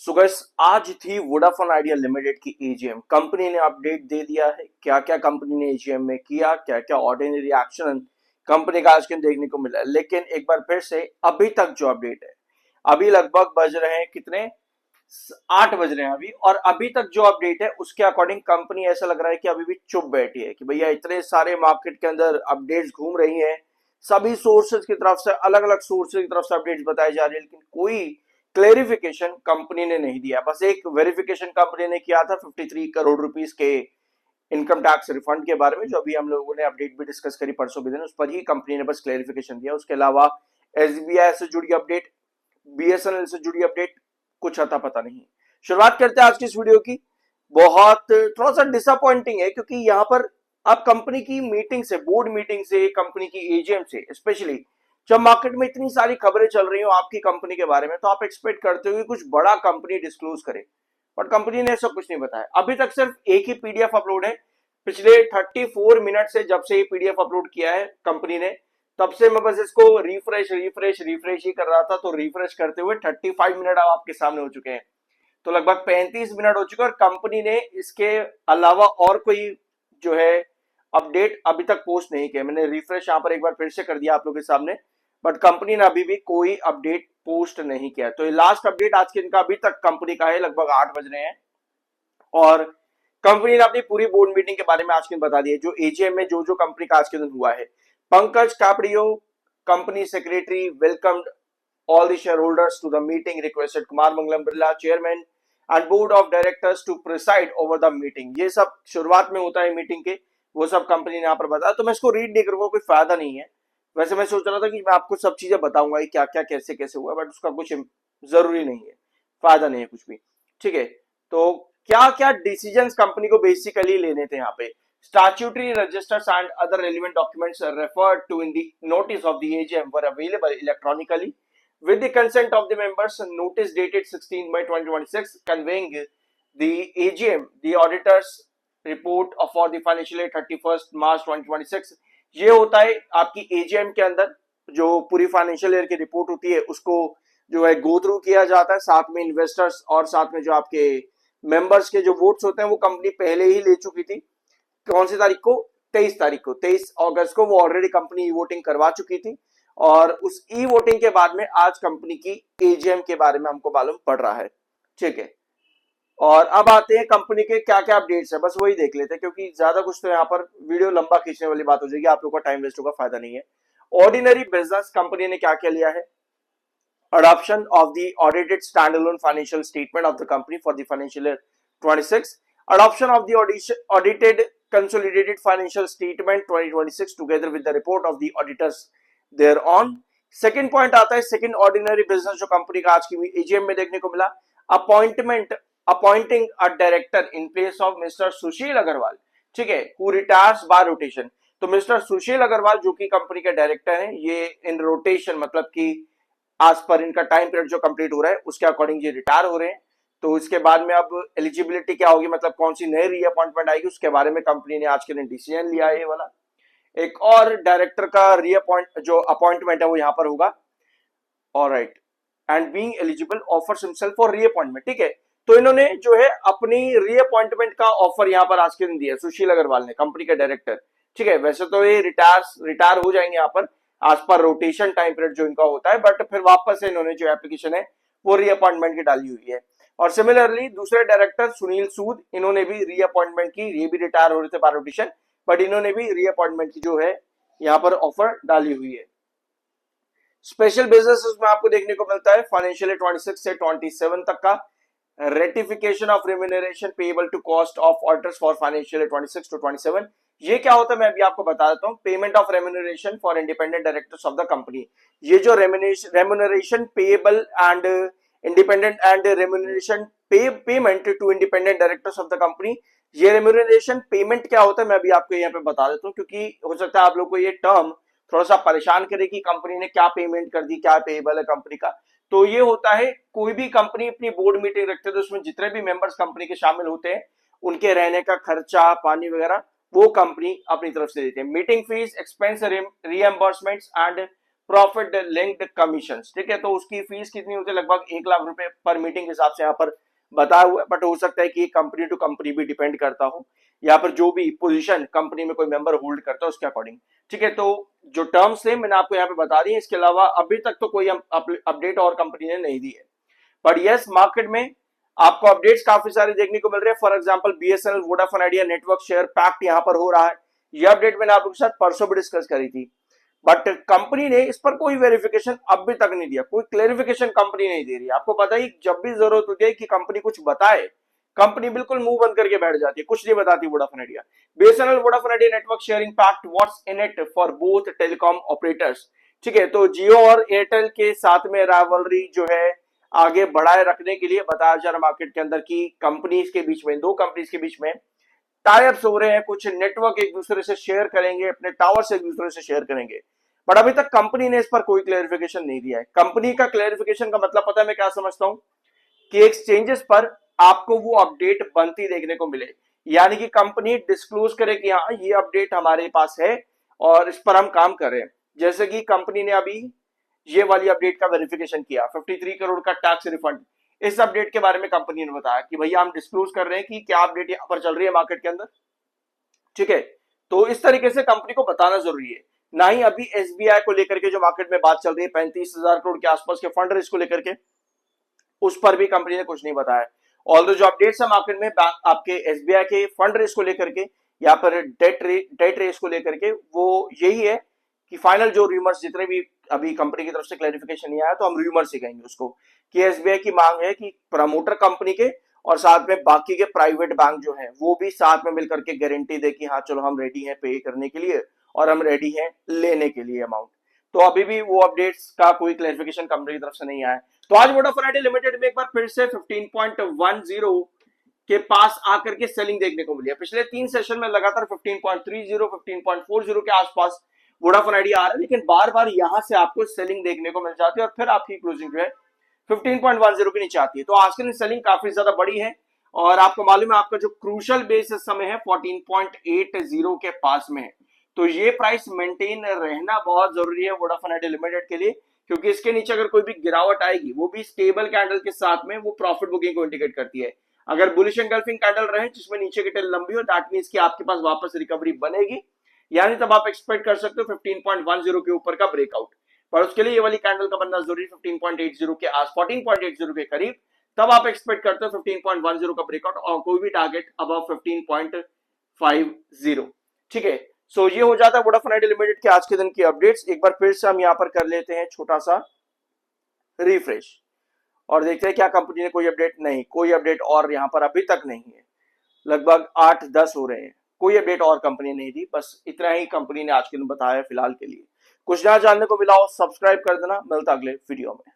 So guys, आज थी Vodafone idea limited की एजीएम। कंपनी ने अपडेट दे दिया है क्या क्या कंपनी ने एजीएम में किया, क्या क्या ऑर्डिनरी एक्शन कंपनी का आज के दिन देखने को मिला है। लेकिन एक बार फिर से अभी तक जो अपडेट है, अभी लगभग बज रहे हैं कितने, 8 बज रहे हैं अभी, और अभी तक जो अपडेट है उसके अकॉर्डिंग कंपनी ऐसा लग रहा है कि अभी भी चुप बैठी है कि भैया इतने सारे मार्केट के अंदर अपडेट्स घूम रही हैं, सभी सोर्सेज की तरफ से, अलग अलग सोर्सेज की तरफ से अपडेट्स बताई जा रही है, लेकिन कोई क्लेरिफिकेशन कंपनी ने नहीं दिया। बस एक वेरिफिकेशन कंपनी ने किया था 53 करोड़ रुपीस के इनकम टैक्स रिफंड के बारे में, जो अभी हम लोगों ने अपडेट भी डिस्कस करी परसों के दिन, उस पर ही कंपनी ने बस क्लेरिफिकेशन दिया। उसके अलावा एसबीआई से जुड़ी अपडेट, बीएसएनएल से जुड़ी अपडेट कुछ अता पता नहीं। शुरुआत करते हैं आज की इस वीडियो की। बहुत थोड़ा सा डिसअपॉइंटिंग है क्योंकि यहाँ पर अब कंपनी की मीटिंग से, बोर्ड मीटिंग से, कंपनी की एजीएम से, स्पेशली जब मार्केट में इतनी सारी खबरें चल रही हो आपकी कंपनी के बारे में, तो आप एक्सपेक्ट करते हो कि कुछ बड़ा कंपनी डिस्क्लोज करे, बट कंपनी ने ऐसा कुछ नहीं बताया। अभी तक सिर्फ एक ही पीडीएफ अपलोड है। पिछले 34 मिनट से जब से ये पीडीएफ अपलोड किया है कंपनी ने, तब से मैं बस इसको रिफ्रेश रिफ्रेश रिफ्रेश ही कर रहा था। तो रिफ्रेश करते हुए 35 मिनट अब आपके सामने हो चुके हैं, तो लगभग 35 मिनट हो चुके हैं, और कंपनी ने इसके अलावा और कोई जो है अपडेट अभी तक पोस्ट नहीं किया। मैंने रिफ्रेश यहाँ पर एक बार फिर से कर दिया आप लोगों के सामने, बट कंपनी ने अभी भी कोई अपडेट पोस्ट नहीं किया। तो ये लास्ट अपडेट आज के दिन का अभी तक कंपनी का है, लगभग 8 बज रहे हैं, और कंपनी ने अपनी पूरी बोर्ड मीटिंग के बारे में आज के दिन बता दिया, जो एजीएम में जो जो कंपनी का आज के दिन हुआ है। Pankaj Kapadia, company secretary, welcomed all the shareholders to the meeting, requested Kumar Mangalam Birla, chairman and board of directors to preside over the meeting। ये सब शुरुआत में होता है मीटिंग के, वो सब कंपनी ने यहाँ पर बताया। तो मैं इसको रीड नहीं करूंगा, कोई फायदा नहीं है। वैसे मैं सोच रहा था कि मैं आपको सब चीजें बताऊंगा कि क्या क्या कैसे कैसे हुआ, बट उसका कुछ जरूरी नहीं है, फायदा नहीं है कुछ भी। ठीक है, तो क्या क्या डिसीजंस कंपनी को बेसिकली लेने थे यहाँ पे। Statutory registers and other relevant documents referred to in the notice of the AGM were available electronically with the consent of the members. Notice dated 16 by 2026 conveying the AGM the auditors report for the financial year 31st March 2026। ये होता है आपकी AGM के अंदर जो पूरी financial year की report होती है, उसको जो है गो थ्रू किया जाता है। साथ में इन्वेस्टर्स और साथ में जो आपके मेंबर्स के जो वोट्स होते हैं वो कंपनी पहले ही ले चुकी थी। कौन सी तारीख को, 23 तारीख को, 23 अगस्त को वो ऑलरेडी कंपनी ई वोटिंग करवा चुकी थी, और उस ई वोटिंग के बाद में आज कंपनी की एजीएम के बारे में हमको मालूम पड़ रहा है। ठीक है, और अब आते हैं कंपनी के क्या क्या अपडेट्स है, बस वही देख लेते हैं, क्योंकि ज्यादा कुछ तो यहाँ पर वीडियो लंबा खींचने वाली बात हो जाएगी, आप लोगों का टाइम वेस्ट होगा, फायदा नहीं है। ऑर्डिनरी बिजनेस कंपनी ने क्या क्या लिया है। Adoption of the audited standalone financial statement of the company for the financial year 26, adoption of the audited consolidated financial statement 2026 together with the report of the auditors thereon। Second point आता है, second ordinary business जो company का आज की AGM में देखने को मिला, appointing a director in place of mister Sushil Agarwal. ठीक है, हु रिटायर्स बाय रोटेशन। तो मिस्टर सुशील अग्रवाल जो कि कंपनी के डायरेक्टर हैं, ये इन रोटेशन मतलब कि आज पर इनका टाइम पीरियड जो कंप्लीट हो रहा है उसके अकॉर्डिंग ये रिटायर हो रहे हैं। तो इसके बाद में अब एलिजिबिलिटी क्या होगी, मतलब कौन सी नई रीअपॉइंटमेंट आएगी, उसके बारे में कंपनी ने आज के दिन डिसीजन लिया है। ये वाला एक और डायरेक्टर का जो अपॉइंटमेंट है वो यहाँ पर होगा। Alright, and being eligible offers himself for reappointment. ठीक है, तो इन्होंने जो है अपनी रीअपॉइंटमेंट का ऑफर यहाँ पर आज के दिन दिया, सुशील अग्रवाल ने, कंपनी के डायरेक्टर। ठीक है, वैसे तो ये रिटायर हो जाएंगे यहाँ पर आज पर रोटेशन टाइम पीरियड जो इनका होता है, बट फिर वापस से इन्होंने जो एप्लीकेशन है वो रीअपॉइंटमेंट की डाली हुई है। और सिमिलरली दूसरे डायरेक्टर सुनील सूद, इन्होंने भी रीअपॉइंटमेंट की, ये भी रिटायर हो रहे थे बाय रोटेशन, बट इन्होंने भी रीअपॉइंटमेंट की जो है यहाँ पर ऑफर डाली हुई है। स्पेशल बिजनेस में आपको देखने को मिलता है फाइनेंशियल 26 से 27 तक का ratification of remuneration payable to cost of auditors for financial 26 to 27। ये क्या होता है मैं अभी आपको बता देता हूँ। Payment of remuneration for independent directors of the company. ये जो remuneration payable and independent and remuneration payment to independent directors of the company, ये रेम्यूनरेशन पेमेंट क्या होता है मैं अभी आपको यहाँ पे बता देता हूँ, क्योंकि हो सकता है आप लोग को ये टर्म थोड़ा सा परेशान करे कि कंपनी ने क्या पेमेंट कर दी, क्या पेएबल है कंपनी का। तो ये होता है, कोई भी कंपनी अपनी बोर्ड मीटिंग रखते हैं तो उसमें जितने भी मेंबर्स कंपनी के शामिल होते हैं उनके रहने का खर्चा, पानी वगैरह वो कंपनी अपनी तरफ से देती है। Meeting fees, expense, reimbursements and profit linked commission, ठीक है। तो उसकी फीस कितनी होती है, लगभग 1 लाख रुपए पर मीटिंग के हिसाब से यहाँ पर बताया हुआ है, बट हो सकता है कि कंपनी टू कंपनी भी डिपेंड करता हो, यहाँ पर जो भी पोजीशन कंपनी में कोई मेंबर होल्ड करता है उसके अकॉर्डिंग, ठीक है। तो जो टर्म्स थे मैंने आपको यहाँ पे बता दी, इसके अलावा अभी तक तो कोई अपडेट और कंपनी ने नहीं दी है, बट यस मार्केट में आपको अपडेट्स काफी सारे देखने को मिल रहे हैं। For example BSNL Vodafone Idea network share pact यहाँ पर हो रहा है, ये अपडेट मैंने आप लोगों के साथ परसों भी डिस्कस करी थी, बट कंपनी ने इस पर कोई वेरिफिकेशन अभी तक नहीं दिया, कोई क्लेरिफिकेशन कंपनी नहीं दे रही। आपको पता ही जब भी जरूरत होती है कि कंपनी कुछ बताए, कंपनी बिल्कुल मुंह बंद करके बैठ जाती है, कुछ नहीं बताती Vodafone Idea. BSNL Vodafone Idea network sharing pact what's in it for both telecom operators, ठीक है। तो जियो और एयरटेल के साथ में राइवलरी जो है आगे बढ़ाए रखने के लिए बताया जा रहा मार्केट के अंदर की कंपनीज के बीच में, दो कंपनीज के बीच में टाइप्स हो रहे हैं, कुछ नेटवर्क एक दूसरे से शेयर करेंगे, अपने टावर से एक दूसरे से शेयर करेंगे, बट अभी तक कंपनी ने इस पर कोई क्लेरिफिकेशन नहीं दिया है। कंपनी का क्लेरिफिकेशन का मतलब पता है मैं क्या समझता हूं, कि एक्सचेंजेस पर आपको वो अपडेट बनती देखने को मिले, यानी कि कंपनी डिस्क्लोज करे कि हाँ ये अपडेट हमारे पास है और इस पर हम काम कर रहे हैं। जैसे कि कंपनी ने अभी ये वाली अपडेट का वेरिफिकेशन किया, 53 करोड़ का टैक्स रिफंड, इस अपडेट के बारे में कंपनी ने बताया कि भैया हम डिस्क्लोज कर रहे हैं कि क्या अपडेट यहां पर चल रही है मार्केट के अंदर, ठीक है। तो इस तरीके से कंपनी को बताना जरूरी है। ना ही अभी एसबीआई को लेकर के जो मार्केट में बात चल रही है 35,000 करोड़ के आसपास के फंड रेज को लेकर के, उस पर भी कंपनी ने कुछ नहीं बताया। ऑल जो अपडेट्स है मार्केट में आपके एसबीआई के फंड रेस को लेकर के या पर डेट रेस को लेकर के, वो यही है कि फाइनल जो रूमर्स जितने भी अभी कंपनी की तरफ से क्लैरिफिकेशन नहीं आया, तो हम रूमर्स ही कहेंगे उसको, कि एसबीआई की मांग है कि प्रमोटर कंपनी के और साथ में बाकी के प्राइवेट बैंक जो है वो भी साथ में मिलकर के गारंटी दे कि हाँ चलो हम रेडी हैं पे करने के लिए और हम रेडी हैं लेने के लिए अमाउंट। तो अभी भी वो अपडेट्स का कोई क्लैरिफिकेशन कंपनी की तरफ से नहीं आया। तो आज वोडाफोन आइडिया लिमिटेड में एक बार फिर से 15.10 के पास आकर के सेलिंग देखने को मिली है। पिछले 3 सेशन में लगातार 15.30 15.40 के आसपास वोडाफोन आइडिया आ रहा है, लेकिन बार बार यहां से आपको सेलिंग देखने को मिल जाती है और फिर आपकी क्लोजिंग जो है 15.10 के नीचे आती है। तो आज की सेलिंग काफी ज्यादा बड़ी है और आपको मालूम है आपका जो क्रूशल बेस इस समय है 14.80 के पास में है। तो ये प्राइस मेंटेन रहना बहुत जरूरी है वोडाफोन आइडिया लिमिटेड के लिए, क्योंकि इसके नीचे अगर कोई भी गिरावट आएगी वो भी स्टेबल कैंडल के साथ में, वो प्रॉफिट बुकिंग को इंडिकेट करती है। अगर बुलिश एंगल्फिंग कैंडल रहे जिसमें नीचे की टेल लंबी हो, दैट मींस कि आपके पास वापस रिकवरी बनेगी, यानी तब आप एक्सपेक्ट कर सकते हो 15.10 के ऊपर का ब्रेकआउट, पर उसके लिए ये वाली कैंडल का बनना जरूरी 15.80 के आस 14.80 के करीब, तब आप एक्सपेक्ट करते हो 15.10 का ब्रेकआउट और कोई भी टारगेट अबव 15.50, ठीक है। सो ये हो जाता है वोडाफोन आइडिया लिमिटेड के आज के दिन की अपडेट्स। एक बार फिर से हम यहां पर कर लेते हैं छोटा सा रिफ्रेश और देखते हैं क्या कंपनी ने कोई अपडेट, नहीं कोई अपडेट और यहां पर अभी तक नहीं है, लगभग 8-10 हो रहे हैं, कोई अपडेट और कंपनी नहीं दी, बस इतना ही कंपनी ने आज के दिन बताया फिलहाल के लिए। कुछ नया जानने को मिला हो सब्सक्राइब कर देना, मिलता अगले वीडियो में।